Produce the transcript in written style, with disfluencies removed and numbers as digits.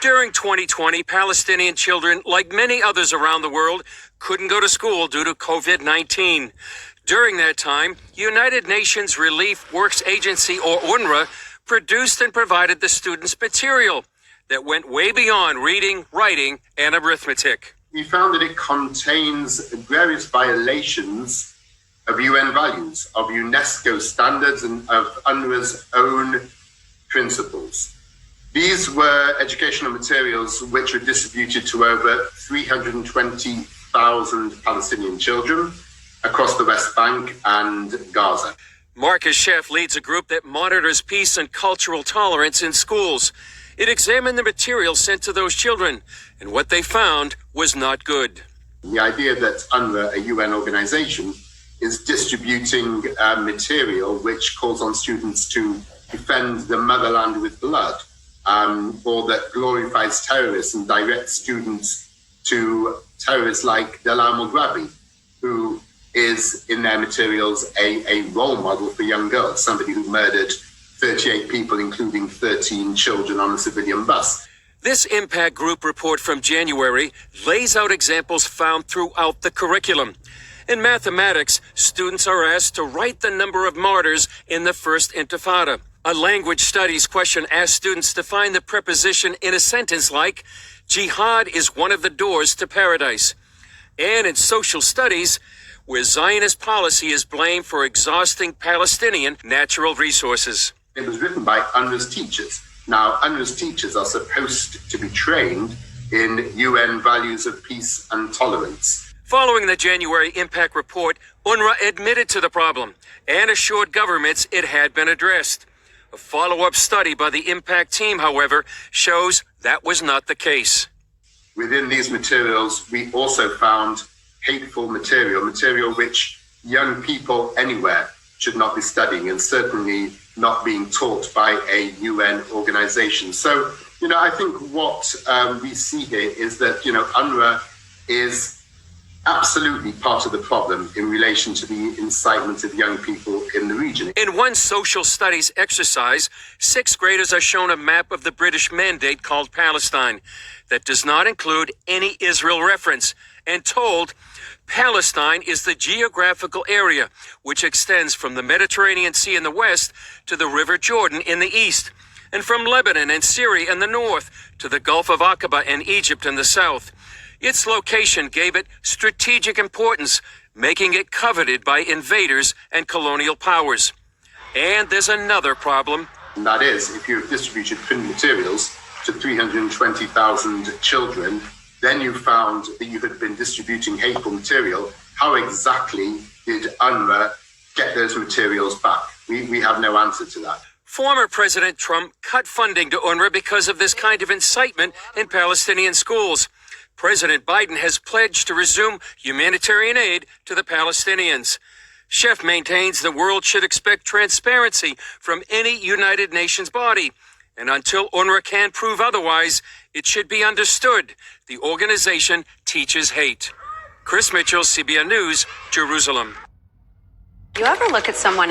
During 2020, Palestinian children, like many others around the world, couldn't go to school due to COVID-19. During that time, United Nations Relief Works Agency, or UNRWA, produced and provided the students material that went way beyond reading, writing, and arithmetic. We found that it contains various violations of UN values, of UNESCO standards, and of UNRWA's own principles. These were educational materials which were distributed to over 320,000 Palestinian children across the West Bank and Gaza. Marcus Sheff leads a group that monitors peace and cultural tolerance in schools. It examined the material sent to those children, and what they found was not good. The idea that UNRWA, a UN organization, is distributing material which calls on students to defend the motherland with blood, or that glorifies terrorists and directs students to terrorists like Dalal Mughrabi, who is in their materials a role model for young girls, somebody who murdered 38 people, including 13 children on a civilian bus. This impact group report from January lays out examples found throughout the curriculum. In mathematics, students are asked to write the number of martyrs in the First Intifada. A language studies question asks students to find the preposition in a sentence like, "Jihad is one of the doors to paradise." And in social studies, where Zionist policy is blamed for exhausting Palestinian natural resources. It was written by UNRWA's teachers. Now, UNRWA's teachers are supposed to be trained in UN values of peace and tolerance. Following the January impact report, UNRWA admitted to the problem and assured governments it had been addressed. A follow-up study by the impact team, however, shows that was not the case. Within these materials, we also found hateful material which young people anywhere should not be studying, and certainly not being taught by a UN organization. So, I think what we see here is that, UNRWA is absolutely part of the problem in relation to the incitement of young people in the region. In one social studies exercise, sixth graders are shown a map of the British Mandate called Palestine that does not include any Israel reference, and told Palestine is the geographical area which extends from the Mediterranean Sea in the west to the River Jordan in the east, and from Lebanon and Syria in the north to the Gulf of Aqaba and Egypt in the south. Its location gave it strategic importance, making it coveted by invaders and colonial powers. And there's another problem. And that is, if you've distributed printed materials to 320,000 children, then you found that you had been distributing hateful material. How exactly did UNRWA get those materials back? We have no answer to that. Former President Trump cut funding to UNRWA because of this kind of incitement in Palestinian schools. President Biden has pledged to resume humanitarian aid to the Palestinians. Sheff maintains the world should expect transparency from any United Nations body. And until UNRWA can prove otherwise, it should be understood the organization teaches hate. Chris Mitchell, CBN News, Jerusalem. You ever look at someone